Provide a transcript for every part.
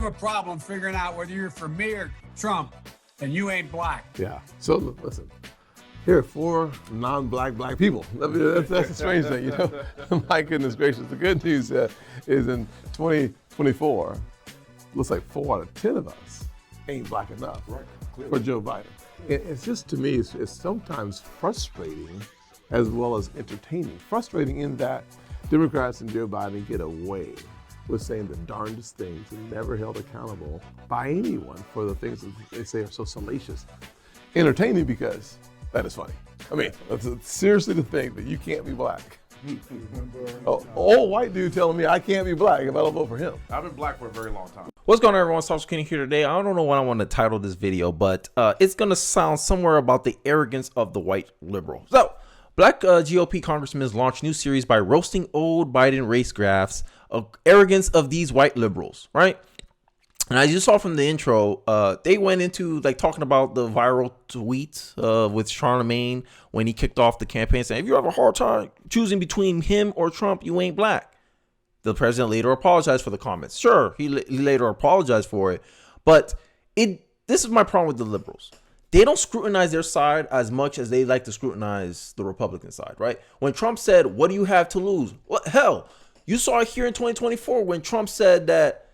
have a problem figuring out whether you're for me or Trump, and you ain't black. Yeah. So listen, here are 4 non-black black people. I mean, that's a strange thing, you know. My goodness gracious. The good news is in 2024, looks like 4 out of 10 of us ain't black enough for Joe Biden. It's just, to me, it's sometimes frustrating as well as entertaining. Frustrating in that Democrats and Joe Biden get away with saying the darndest things and never held accountable by anyone for the things that they say are so salacious. Entertaining because that is funny. I mean, seriously to think that you can't be black. Old white dude telling me I can't be black if I don't vote for him. I've been black for a very long time. What's going on, everyone? Sauce Kenny here today. I don't know what I want to title this video, but it's going to sound somewhere about the arrogance of the white liberal. So, black GOP congressmen launched new series by roasting old Biden race graphs of arrogance of these white liberals, right? And as you saw from the intro, they went into like talking about the viral tweet with Charlemagne when he kicked off the campaign, saying, if you have a hard time choosing between him or Trump, you ain't black. The president later apologized for the comments. Sure, he later apologized for it, but this is my problem with the liberals. They don't scrutinize their side as much as they like to scrutinize the Republican side, right? When Trump said, what do you have to lose? What hell? You saw it here in 2024 when Trump said that,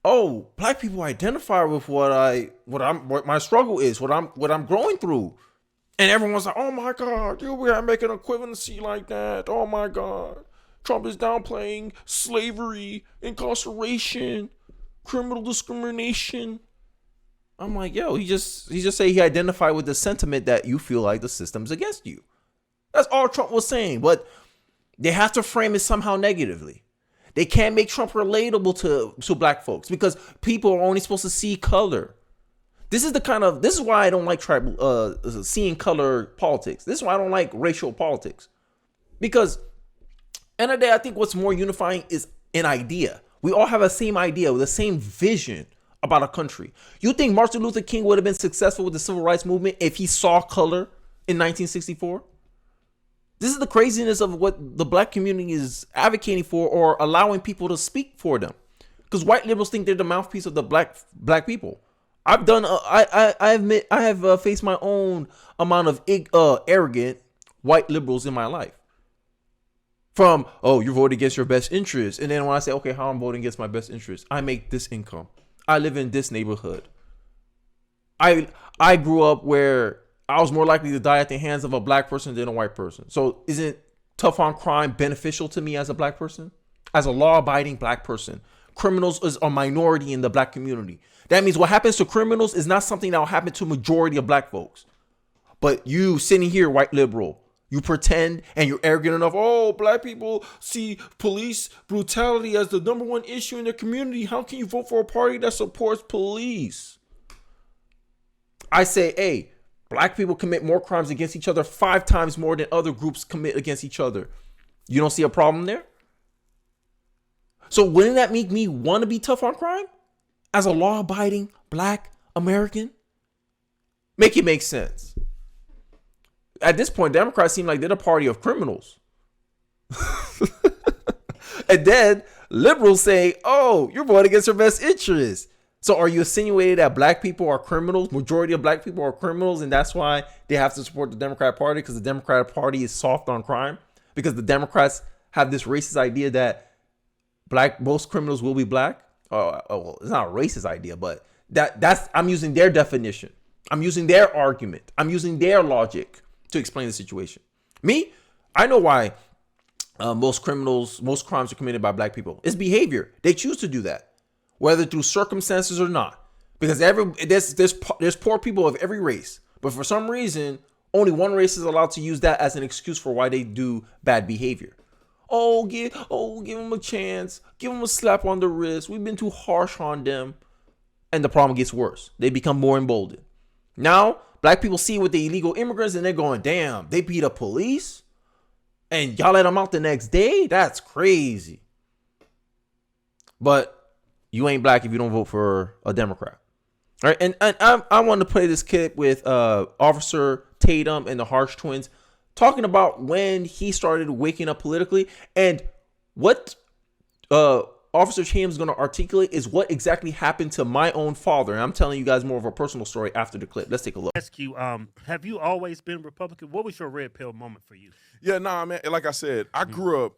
oh, black people identify with what my struggle is, what I'm going through. And everyone's like, oh my God, we are making equivalency like that. Oh my God. Trump is downplaying slavery, incarceration, criminal discrimination. I'm like, yo, he just say he identified with the sentiment that you feel like the system's against you. That's all Trump was saying, but they have to frame it somehow negatively. They can't make Trump relatable to black folks because people are only supposed to see color. This is why I don't like tribal seeing color politics. This is why I don't like racial politics. Because end of the day, I think what's more unifying is an idea. We all have the same idea, with the same vision about a country. You think Martin Luther King would have been successful with the civil rights movement if he saw color in 1964? This is the craziness of what the black community is advocating for or allowing people to speak for them. Because white liberals think they're the mouthpiece of the black people. I admit I have faced my own amount of arrogant white liberals in my life. From, oh, you voted against your best interest. And then when I say, okay, how I'm voting against my best interest? I make this income. I live in this neighborhood. I grew up where I was more likely to die at the hands of a black person than a white person. So isn't tough on crime beneficial to me as a black person? As a law-abiding black person? Criminals is a minority in the black community. That means what happens to criminals is not something that will happen to a majority of black folks. But you sitting here, white liberal, you pretend and you're arrogant enough. Oh, black people see police brutality as the number one issue in their community. How can you vote for a party that supports police? I say, hey, black people commit more crimes against each other 5 times more than other groups commit against each other. You don't see a problem there? So wouldn't that make me want to be tough on crime? As a law-abiding black American? Make it make sense. At this point, Democrats seem like they're the party of criminals. And then liberals say, oh, you're voting against your best interest. So are you insinuating that black people are criminals? Majority of black people are criminals, and that's why they have to support the Democratic Party, because the Democratic Party is soft on crime? Because the Democrats have this racist idea that most criminals will be black? Well, it's not a racist idea, but that's I'm using their definition. I'm using their argument. I'm using their logic to explain the situation. Me, I know why most crimes are committed by black people. It's behavior. They choose to do that, whether through circumstances or not. Because there's poor people of every race, but for some reason, only one race is allowed to use that as an excuse for why they do bad behavior. Give them a chance. Give them a slap on the wrist. We've been too harsh on them. And the problem gets worse. They become more emboldened. Now, black people see with the illegal immigrants and they're going, damn, they beat up police? And y'all let them out the next day? That's crazy. But you ain't black if you don't vote for a Democrat. All right, and I want to play this clip with Officer Tatum and the Harsh Twins talking about when he started waking up politically and what Officer Chaim is going to articulate is what exactly happened to my own father. And I'm telling you guys more of a personal story after the clip. Let's take a look. Ask you, have you always been Republican? What was your red pill moment for you? Yeah, nah, man. Like I said, I grew up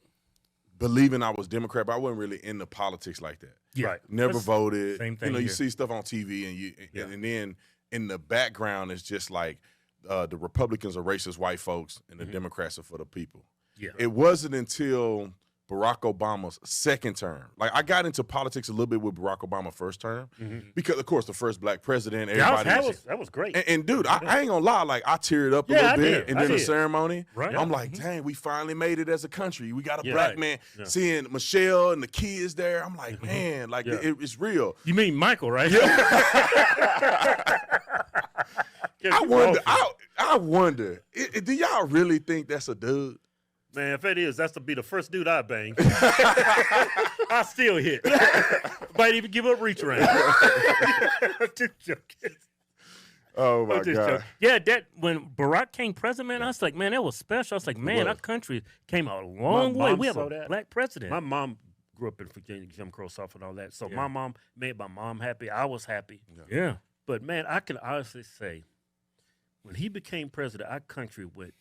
believing I was Democrat, but I wasn't really into politics like that. Yeah. Right. Never That's voted. same thing You know, you here. see stuff on TV, and then in the background it's just like the Republicans are racist white folks, and the Democrats are for the people. Yeah. It wasn't until Barack Obama's second term. Like, I got into politics a little bit with Barack Obama's first term because, of course, the first black president. Everybody that was great. And dude, I ain't gonna lie, like I teared up a little bit, and then the ceremony. Right. I'm like, dang, we finally made it as a country. We got a Yeah. black Right. man. Yeah. Seeing Michelle and the kids there, I'm like, man, like it's real. You mean Michael, right? I wonder, do y'all really think that's a dude? Man, if it is, that's to be the first dude I bang. I still hit. Might even give up reach around. Just joking. Oh my I'm just God. joking. Yeah, that when Barack came president, man, I was like, man, that was special. I was like, man, was. our country came a long way. mom We have saw a that. black president. My mom grew up in Virginia, Jim Crow South and all that. So my mom made my mom happy. I was happy. Yeah. But man, I can honestly say, when he became president, our country went.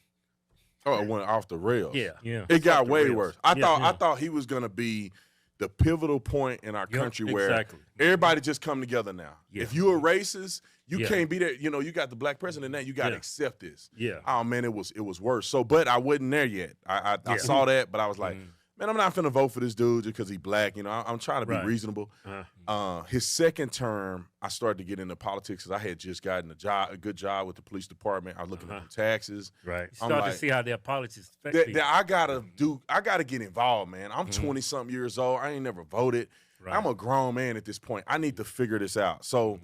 Oh, it went off the rails. Yeah. It got Off the way rails. worse. I thought he was gonna be the pivotal point in our country where exactly. everybody just come together now. Yeah. If you're a racist, you Yeah. can't be there. You know, you got the black president now. You got to Yeah. accept this. Yeah. Oh man, it was worse. So, but I wasn't there yet. I saw that, but I was like, man, I'm not finna vote for this dude just because he's black. You know, I'm trying to be Right. reasonable. His second term, I started to get into politics because I had just gotten a good job with the police department. I was looking at taxes. Right. I'm Start like, to see how their politics affect that people. I gotta get involved, man. I'm 20-something years old. I ain't never voted. Right. I'm a grown man at this point. I need to figure this out. So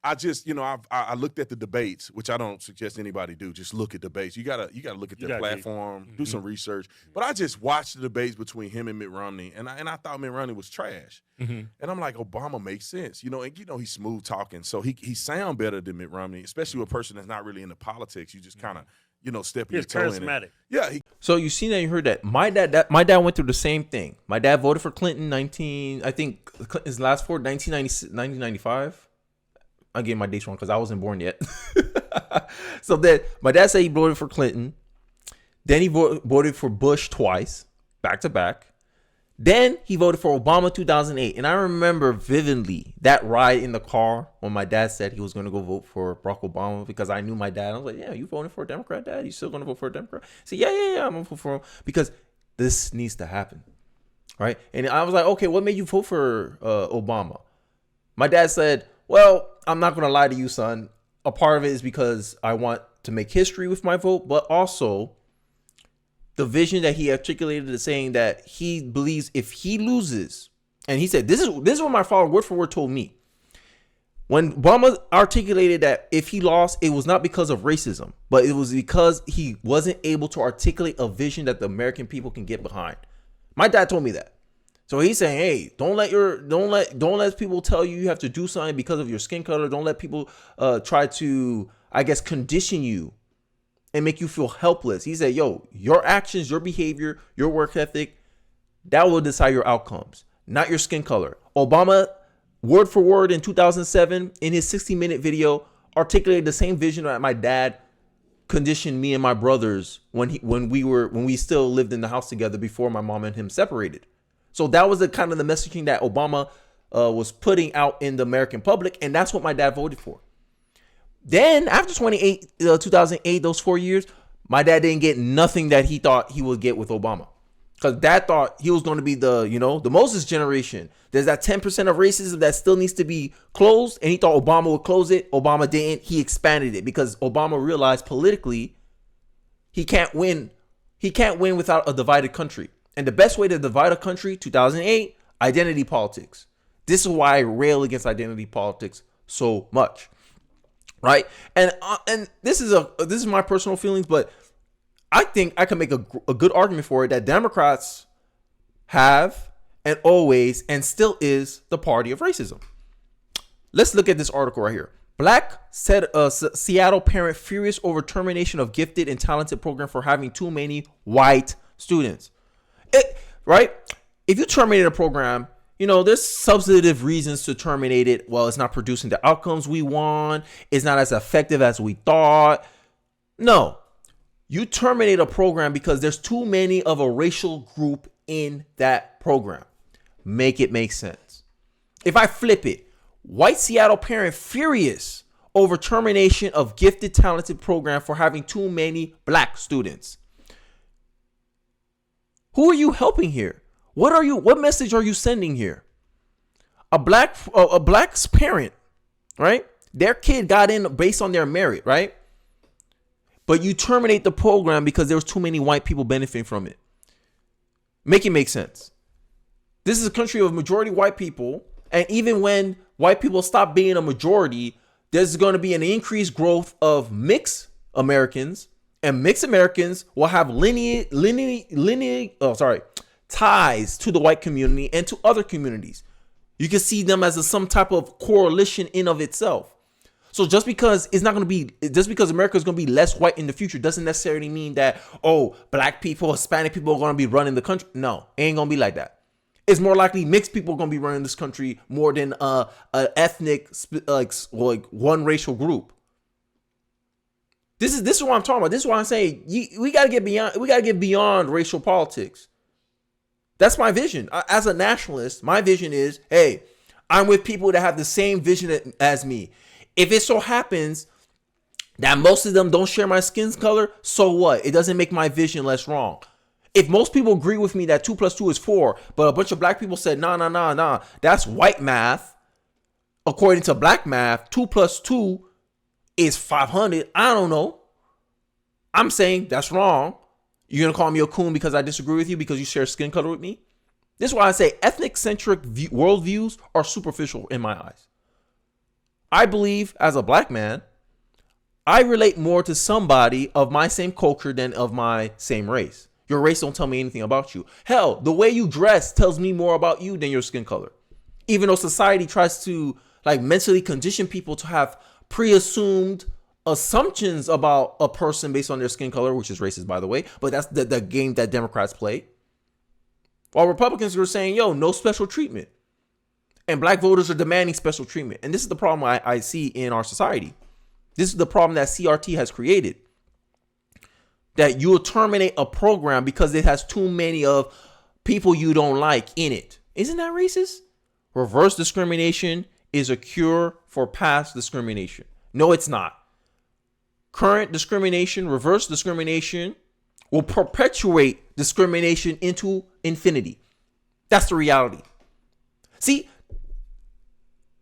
I just, I looked at the debates, which I don't suggest anybody do. Just look at debates. You gotta look at their gotta platform, do some research. But I just watched the debates between him and Mitt Romney, and I thought Mitt Romney was trash. And I'm like, Obama makes sense, and he's smooth talking, so he sound better than Mitt Romney, especially with a person that's not really into politics. You just kind of, stepping your He's toe in it. charismatic. Yeah, So you seen that, you heard that. My dad went through the same thing. My dad voted for Clinton 1995. I'm getting my dates wrong because I wasn't born yet. So then my dad said he voted for Clinton. Then he voted for Bush twice, back to back. Then he voted for Obama 2008. And I remember vividly that ride in the car when my dad said he was going to go vote for Barack Obama, because I knew my dad. I was like, yeah, you voting for a Democrat, Dad? You still going to vote for a Democrat? I said, yeah, I'm going to vote for him because this needs to happen. Right? And I was like, okay, what made you vote for Obama? My dad said, well, I'm not going to lie to you, son. A part of it is because I want to make history with my vote, but also the vision that he articulated is saying that he believes if he loses, and he said, this is what my father word for word told me. When Obama articulated that if he lost, it was not because of racism, but it was because he wasn't able to articulate a vision that the American people can get behind. My dad told me that. So he's saying, hey, don't let people tell you have to do something because of your skin color. Don't let people try to, I guess, condition you and make you feel helpless. He said, yo, your actions, your behavior, your work ethic, that will decide your outcomes, not your skin color. Obama, word for word in 2007, in his 60-minute video, articulated the same vision that my dad conditioned me and my brothers when we still lived in the house together before my mom and him separated. So that was the kind of the messaging that Obama was putting out in the American public, and that's what my dad voted for. Then after 2008, those 4 years, my dad didn't get nothing that he thought he would get with Obama, because Dad thought he was going to be the Moses generation. There's that 10% of racism that still needs to be closed, and he thought Obama would close it. Obama didn't. He expanded it because Obama realized politically he can't win. He can't win without a divided country. And the best way to divide a country, 2008, identity politics. This is why I rail against identity politics so much, right? And this is my personal feelings, but I think I can make a good argument for it that Democrats have and always and still is the party of racism. Let's look at this article right here. Black Seattle parent furious over termination of gifted and talented program for having too many white students. Right? If you terminate a program, there's substantive reasons to terminate it. Well, it's not producing the outcomes we want. It's not as effective as we thought. No, you terminate a program because there's too many of a racial group in that program. Make it make sense. If I flip it, white Seattle parent furious over termination of gifted, talented program for having too many black students. Who are you helping here? What message are you sending here? A black's parent, right? Their kid got in based on their merit, right? But you terminate the program because there was too many white people benefiting from it. Make it make sense. This is a country of majority white people, and even when white people stop being a majority, there's going to be an increased growth of mixed Americans, and mixed Americans will have ties to the white community and to other communities. You can see them as some type of correlation in of itself. So just because America is going to be less white in the future doesn't necessarily mean that, black people, Hispanic people are going to be running the country. No, it ain't going to be like that. It's more likely mixed people are going to be running this country more than a ethnic, like one racial group. This is what I'm talking about. This is what I'm saying. We got to get beyond. We got to get beyond racial politics. That's my vision. As a nationalist, my vision is, hey, I'm with people that have the same vision as me. If it so happens that most of them don't share my skin color, so what? It doesn't make my vision less wrong. If most people agree with me that 2 + 2 is 4, but a bunch of black people said, nah, that's white math. According to black math, 2 + 2 is 500. I don't know. I'm saying that's wrong. You're going to call me a coon because I disagree with you because you share skin color with me? This is why I say ethnic-centric worldviews are superficial in my eyes. I believe, as a black man, I relate more to somebody of my same culture than of my same race. Your race don't tell me anything about you. Hell, the way you dress tells me more about you than your skin color. Even though society tries to mentally condition people to have pre-assumed assumptions about a person based on their skin color, which is racist, by the way, but that's the game that Democrats play. While Republicans are saying, no special treatment. And black voters are demanding special treatment. And this is the problem I see in our society. This is the problem that CRT has created. That you will terminate a program because it has too many of people you don't like in it. Isn't that racist? Reverse discrimination is a cure for past discrimination. No, it's not. Current discrimination, reverse discrimination, will perpetuate discrimination into infinity. That's the reality. See,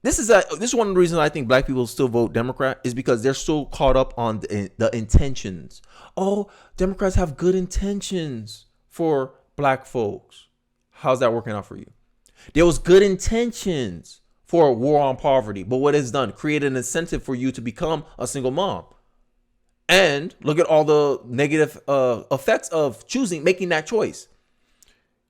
this is one of the reasons I think black people still vote Democrat is because they're so caught up on the intentions. Oh, Democrats have good intentions for black folks. How's that working out for you? There was good intentions for a war on poverty, but what it's done, create an incentive for you to become a single mom. And look at all the negative effects of making that choice.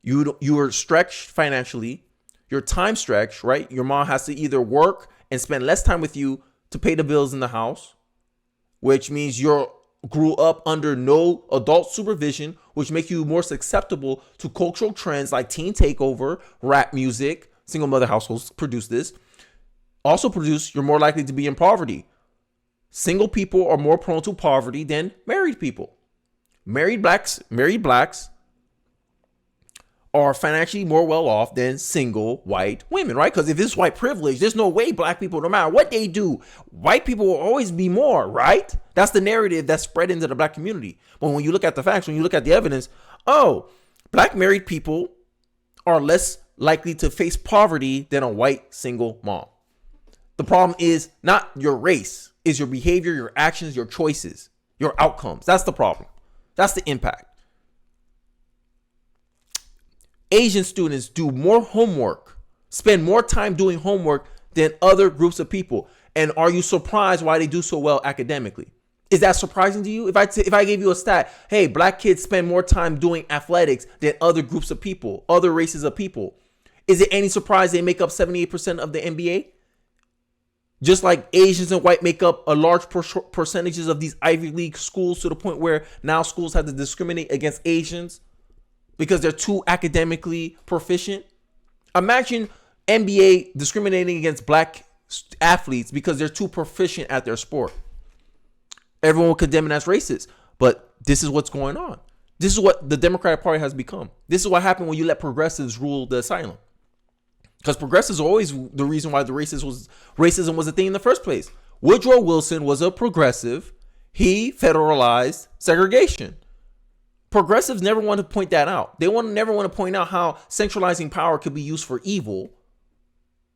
You were stretched financially. Your time stretched, right? Your mom has to either work and spend less time with you to pay the bills in the house, which means you grew up under no adult supervision, which makes you more susceptible to cultural trends like teen takeover, rap music. Single mother households produce this. Also you're more likely to be in poverty. Single people are more prone to poverty than married people. Married blacks are financially more well off than single white women, right? Because if it's white privilege, there's no way black people, no matter what they do, white people will always be more, right? That's the narrative that's spread into the black community. But when you look at the facts, when you look at the evidence, black married people are less likely to face poverty than a white single mom. The problem is not your race, is your behavior, your actions, your choices, your outcomes. That's the problem. That's the impact. Asian students do more homework, spend more time doing homework than other groups of people. And are you surprised why they do so well academically? Is that surprising to you? If I gave you a stat, hey, black kids spend more time doing athletics than other groups of people, other races of people. Is it any surprise they make up 78% of the NBA? Just like Asians and white make up a large percentages of these Ivy League schools to the point where now schools have to discriminate against Asians because they're too academically proficient. Imagine NBA discriminating against black athletes because they're too proficient at their sport. Everyone will condemn it as racist. But this is what's going on. This is what the Democratic Party has become. This is what happened when you let progressives rule the asylum. Because progressives are always the reason why the racism was a thing in the first place. Woodrow Wilson was a progressive. He federalized segregation. Progressives never want to point that out. They never want to point out how centralizing power could be used for evil,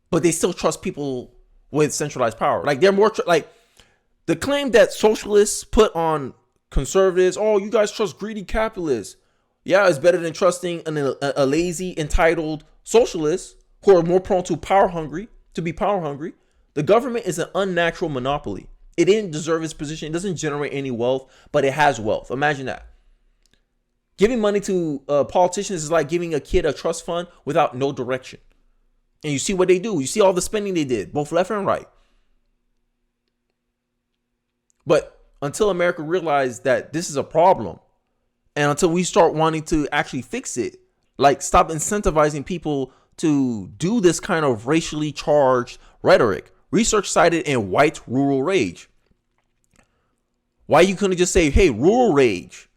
but they still trust people with centralized power. Like they're more like the claim that socialists put on conservatives. Oh, you guys trust greedy capitalists. Yeah, it's better than trusting a lazy, entitled socialist who are more prone to be power hungry. The government is an unnatural monopoly. It didn't deserve its position. It doesn't generate any wealth, but it has wealth. Imagine that. Giving money to politicians is like giving a kid a trust fund without no direction. And you see what they do. You see all the spending they did, both left and right. But until America realized that this is a problem, and until we start wanting to actually fix it, like stop incentivizing people to do this kind of racially charged rhetoric. Research cited in white rural rage. Why you couldn't just say, hey, rural rage?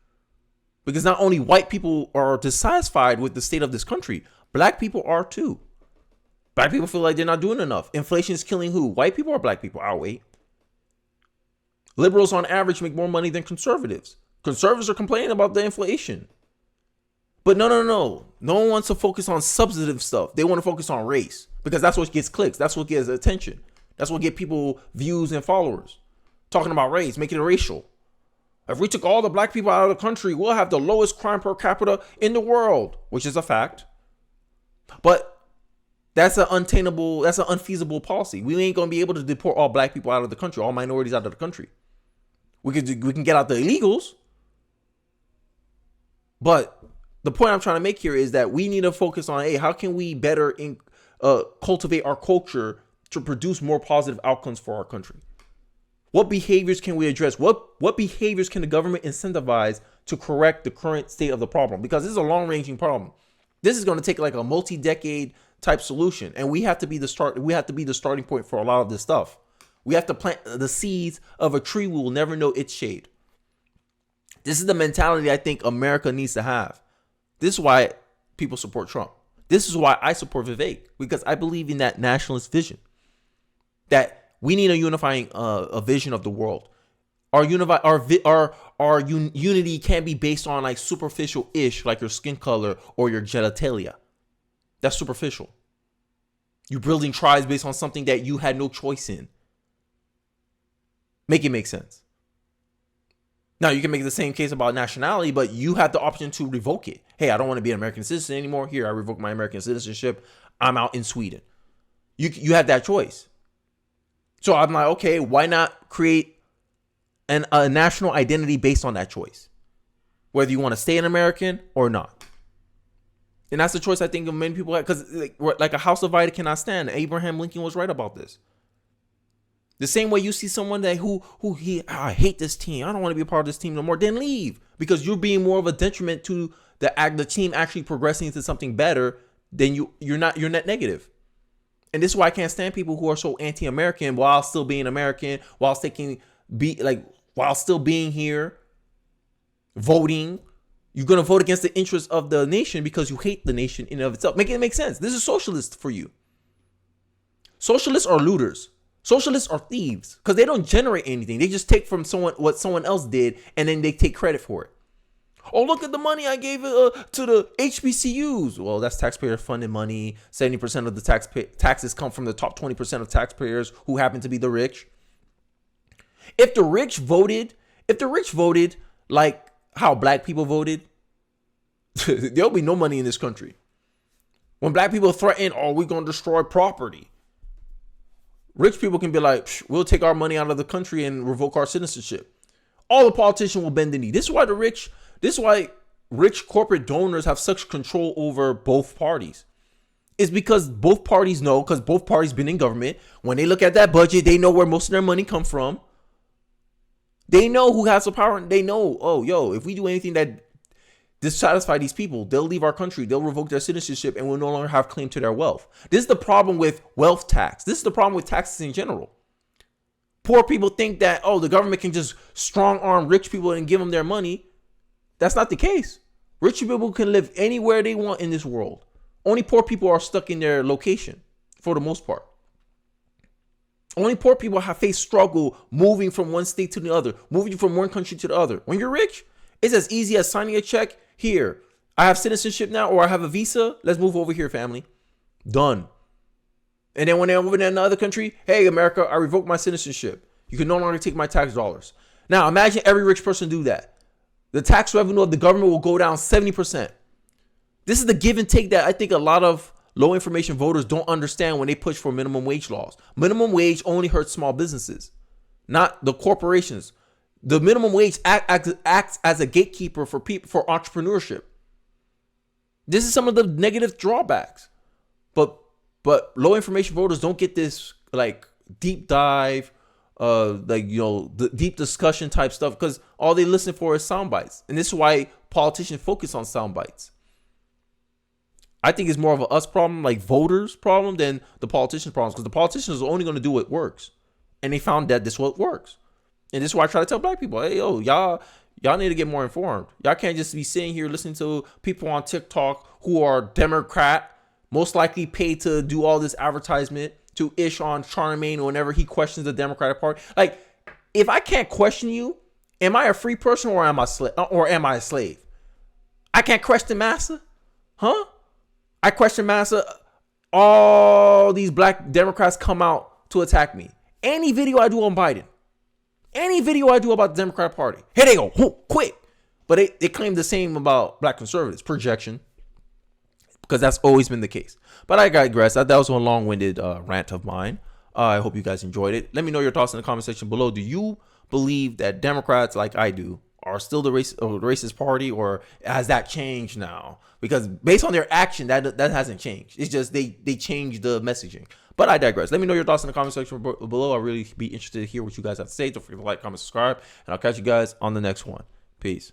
Because not only white people are dissatisfied with the state of this country, black people are too. Black people feel like they're not doing enough. Inflation is killing who? White people or black people? I'll wait. Liberals on average make more money than conservatives. Conservatives are complaining about the inflation. But no. No one wants to focus on substantive stuff. They want to focus on race because that's what gets clicks. That's what gets attention. That's what gets people views and followers. Talking about race, making it racial. If we took all the black people out of the country, we'll have the lowest crime per capita in the world, which is a fact. But that's an unfeasible policy. We ain't gonna be able to deport all black people out of the country, all minorities out of the country. We can get out the illegals. But the point I'm trying to make here is that we need to focus on, hey, how can we better cultivate our culture to produce more positive outcomes for our country? What behaviors can we address? What behaviors can the government incentivize to correct the current state of the problem? Because this is a long-ranging problem. This is going to take like a multi-decade type solution, and we have to be the starting point for a lot of this stuff. We have to plant the seeds of a tree we will never know its shade. This is the mentality I think America needs to have. This is why people support Trump. This is why I support Vivek, because I believe in that nationalist vision. That we need a unifying a vision of the world. Our unity can't be based on like superficial-ish, like your skin color or your genitalia. That's superficial. You're building tribes based on something that you had no choice in. Make it make sense. Now, you can make the same case about nationality, but you have the option to revoke it. Hey, I don't want to be an American citizen anymore. Here, I revoke my American citizenship. I'm out in Sweden. You have that choice. So I'm like, okay, why not create a national identity based on that choice? Whether you want to stay an American or not. And that's the choice I think many people have. Because like a house divided cannot stand. Abraham Lincoln was right about this. The same way you see someone that I hate this team. I don't want to be a part of this team no more. Then leave, because you're being more of a detriment to the team actually progressing into something better than you're net negative. And this is why I can't stand people who are so anti-American while still being American, while still being here, voting. You're gonna vote against the interests of the nation because you hate the nation in and of itself. Make it make sense. This is socialist for you. Socialists are looters. Socialists are thieves because they don't generate anything. They just take from what someone else did, and then they take credit for it. Oh, look at the money I gave to the HBCUs. Well, that's taxpayer-funded money. 70% of the taxes come from the top 20% of taxpayers who happen to be the rich. If the rich voted like how black people voted, there'll be no money in this country. When black people threaten, oh, we're going to destroy property, rich people can be like, we'll take our money out of the country and revoke our citizenship. All the politicians will bend the knee. This is why rich corporate donors have such control over both parties. It's because both parties know, because both parties been in government. When they look at that budget, they know where most of their money come from. They know who has the power, and they know, oh, yo, if we do anything that dissatisfy these people. They'll leave our country. They'll revoke their citizenship and will no longer have claim to their wealth. This is the problem with wealth tax. This is the problem with taxes in general. Poor people think that, oh, the government can just strong arm rich people and give them their money. That's not the case. Rich people can live anywhere they want in this world. Only poor people are stuck in their location for the most part. Only poor people have faced struggle moving from one state to the other, moving from one country to the other. When you're rich, it's as easy as signing a check. Here, I have citizenship now, or I have a visa. Let's move over here, family. Done. And then when they're over there in the other country, hey, America, I revoked my citizenship. You can no longer take my tax dollars. Now, imagine every rich person do that. The tax revenue of the government will go down 70%. This is the give and take that I think a lot of low information voters don't understand when they push for minimum wage laws. Minimum wage only hurts small businesses, not the corporations. The minimum wage acts as a gatekeeper for people, for entrepreneurship. This is some of the negative drawbacks. But low information voters don't get this like deep dive, the deep discussion type stuff, because all they listen for is sound bites. And this is why politicians focus on sound bites. I think it's more of a us problem, like voters problem, than the politicians' problems, because the politicians are only going to do what works. And they found that this is what works. And this is why I try to tell black people, hey, yo, y'all need to get more informed. Y'all can't just be sitting here listening to people on TikTok who are Democrat, most likely paid to do all this advertisement to ish on Charlemagne whenever he questions the Democratic Party. Like, if I can't question you, am I a free person or am I a slave? I can't question massa? Huh? I question massa. All these black Democrats come out to attack me. Any video I do on Biden, any video I do about the Democratic Party, here they go, quick. But they claim the same about black conservatives. Projection. Because that's always been the case. But I digress. That was a long-winded rant of mine. I hope you guys enjoyed it. Let me know your thoughts in the comment section below. Do you believe that Democrats, like I do, are still the racist party, or has that changed now? Because based on their action, that hasn't changed. It's just they changed the messaging. But I digress. Let me know your thoughts in the comment section below. I'll really be interested to hear what you guys have to say. Don't forget to like, comment, subscribe, and I'll catch you guys on the next one. Peace.